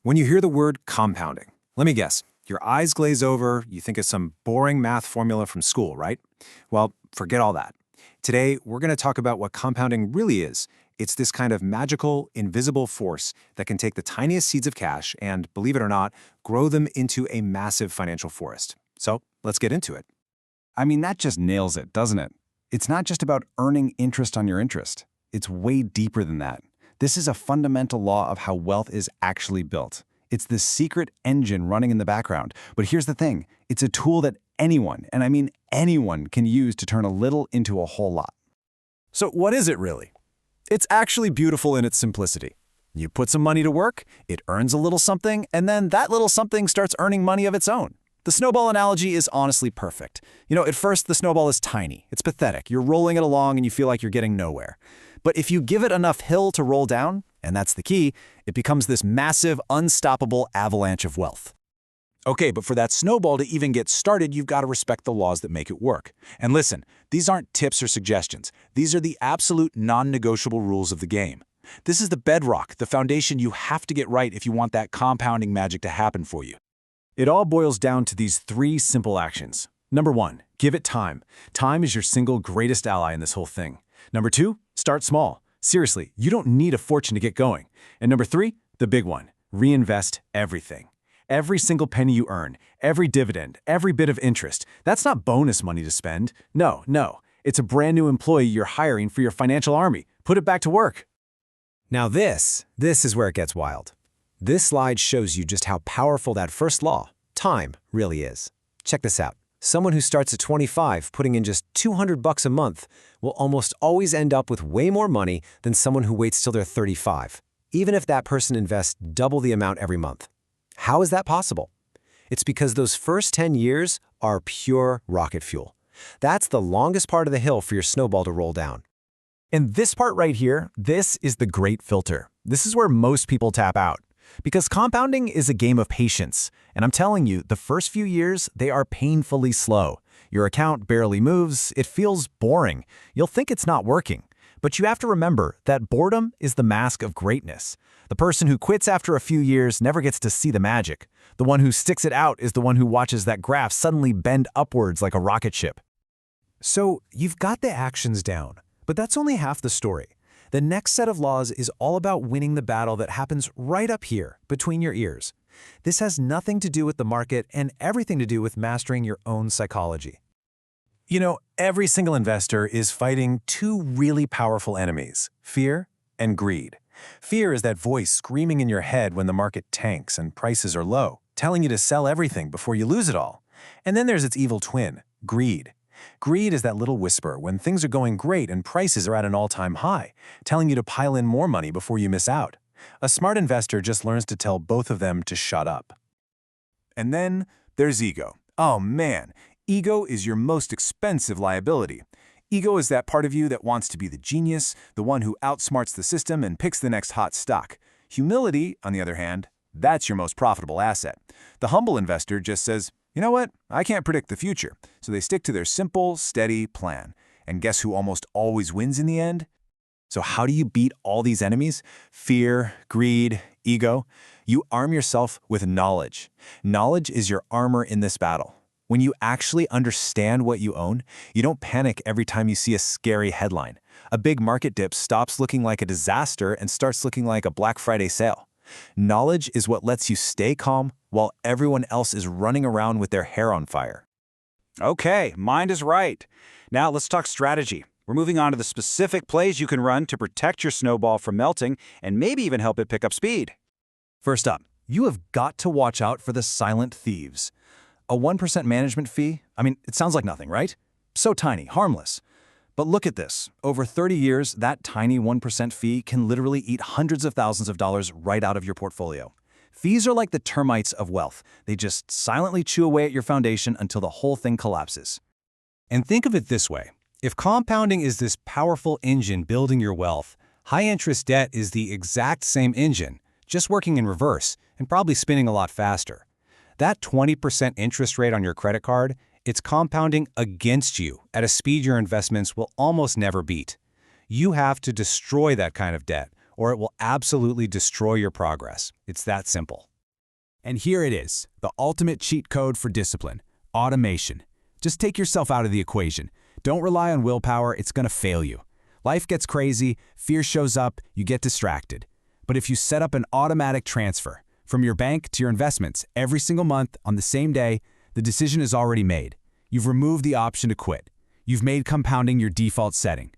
When you hear the word compounding, let me guess, your eyes glaze over, you think of some boring math formula from school, right? Well, forget all that. Today, we're going to talk about what compounding really is. It's this kind of magical, invisible force that can take the tiniest seeds of cash and, believe it or not, grow them into a massive financial forest. So, let's get into it. I mean, that just nails it, doesn't it? It's not just about earning interest on your interest. It's way deeper than that. This is a fundamental law of how wealth is actually built. It's the secret engine running in the background. But here's the thing. It's a tool that anyone, and I mean anyone, can use to turn a little into a whole lot. So, what is it really? It's actually beautiful in its simplicity. You put some money to work, it earns a little something, and then that little something starts earning money of its own. The snowball analogy is honestly perfect. At first, the snowball is tiny. It's pathetic. You're rolling it along and you feel like you're getting nowhere. But if you give it enough hill to roll down, and that's the key, it becomes this massive, unstoppable avalanche of wealth. Okay, but for that snowball to even get started, you've got to respect the laws that make it work. And listen, these aren't tips or suggestions. These are the absolute non-negotiable rules of the game. This is the bedrock, the foundation you have to get right if you want that compounding magic to happen for you. It all boils down to these three simple actions. Number 1, give it time. Time is your single greatest ally in this whole thing. Number 2, start small. Seriously, you don't need a fortune to get going. And number 3, the big one, reinvest everything. Every single penny you earn, every dividend, every bit of interest, that's not bonus money to spend. No. It's a brand new employee you're hiring for your financial army. Put it back to work. Now this is where it gets wild. This slide shows you just how powerful that first law, time, really is. Check this out. Someone who starts at 25 putting in just $200 a month will almost always end up with way more money than someone who waits till they're 35, even if that person invests double the amount every month. How is that possible? It's because those first 10 years are pure rocket fuel. That's the longest part of the hill for your snowball to roll down. And this part right here, this is the great filter. This is where most people tap out. Because compounding is a game of patience, and I'm telling you, the first few years, they are painfully slow. Your account barely moves, it feels boring. You'll think it's not working. But you have to remember that boredom is the mask of greatness. The person who quits after a few years never gets to see the magic. The one who sticks it out is the one who watches that graph suddenly bend upwards like a rocket ship. So you've got the actions down, but that's only half the story. The next set of laws is all about winning the battle that happens right up here, between your ears. This has nothing to do with the market and everything to do with mastering your own psychology. Every single investor is fighting two really powerful enemies, fear and greed. Fear is that voice screaming in your head when the market tanks and prices are low, telling you to sell everything before you lose it all. And then there's its evil twin, greed. Greed is that little whisper when things are going great and prices are at an all-time high, telling you to pile in more money before you miss out. A smart investor just learns to tell both of them to shut up. And then there's ego. Oh man, ego is your most expensive liability. Ego is that part of you that wants to be the genius, the one who outsmarts the system and picks the next hot stock. Humility, on the other hand, that's your most profitable asset. The humble investor just says, you know what? I can't predict the future. So they stick to their simple, steady plan. And guess who almost always wins in the end? So how do you beat all these enemies? Fear, greed, ego? You arm yourself with knowledge. Knowledge is your armor in this battle. When you actually understand what you own, you don't panic every time you see a scary headline. A big market dip stops looking like a disaster and starts looking like a Black Friday sale. Knowledge is what lets you stay calm while everyone else is running around with their hair on fire. Okay, mind is right. Now let's talk strategy. We're moving on to the specific plays you can run to protect your snowball from melting and maybe even help it pick up speed. First up, you have got to watch out for the silent thieves. A 1% management fee? It sounds like nothing, right? So tiny, harmless. But look at this. Over 30 years, that tiny 1% fee can literally eat hundreds of thousands of dollars right out of your portfolio. Fees are like the termites of wealth. They just silently chew away at your foundation until the whole thing collapses. And think of it this way. If compounding is this powerful engine building your wealth, high-interest debt is the exact same engine, just working in reverse and probably spinning a lot faster. That 20% interest rate on your credit card, it's compounding against you at a speed your investments will almost never beat. You have to destroy that kind of debt, or it will absolutely destroy your progress. It's that simple. And here it is, the ultimate cheat code for discipline: automation. Just take yourself out of the equation. Don't rely on willpower, it's going to fail you. Life gets crazy, fear shows up, you get distracted. But if you set up an automatic transfer from your bank to your investments every single month on the same day, the decision is already made. You've removed the option to quit. You've made compounding your default setting.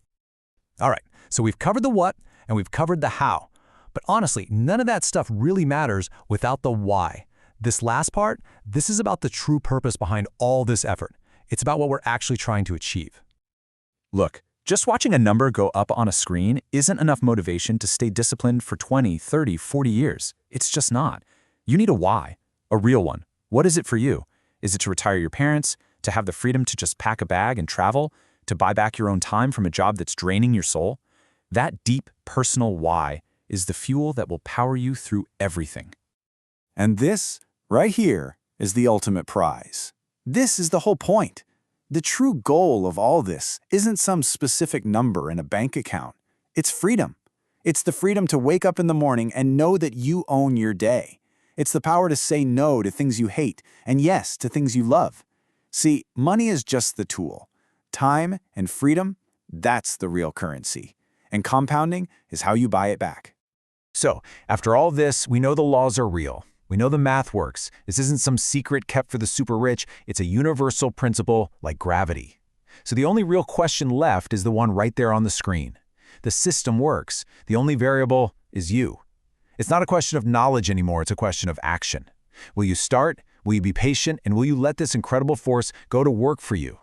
All right, so we've covered the what and we've covered the how. But honestly, none of that stuff really matters without the why. This last part, this is about the true purpose behind all this effort. It's about what we're actually trying to achieve. Look, just watching a number go up on a screen isn't enough motivation to stay disciplined for 20, 30, 40 years. It's just not. You need a why, a real one. What is it for you? Is it to retire your parents, to have the freedom to just pack a bag and travel, to buy back your own time from a job that's draining your soul? That deep, personal why is the fuel that will power you through everything. And this, right here, is the ultimate prize. This is the whole point. The true goal of all this isn't some specific number in a bank account. It's freedom. It's the freedom to wake up in the morning and know that you own your day. It's the power to say no to things you hate and yes to things you love. See, money is just the tool. Time and freedom, that's the real currency. And compounding is how you buy it back. So, after all this, we know the laws are real. We know the math works. This isn't some secret kept for the super rich. It's a universal principle like gravity. So the only real question left is the one right there on the screen. The system works. The only variable is you. It's not a question of knowledge anymore. It's a question of action. Will you start? Will you be patient? And will you let this incredible force go to work for you?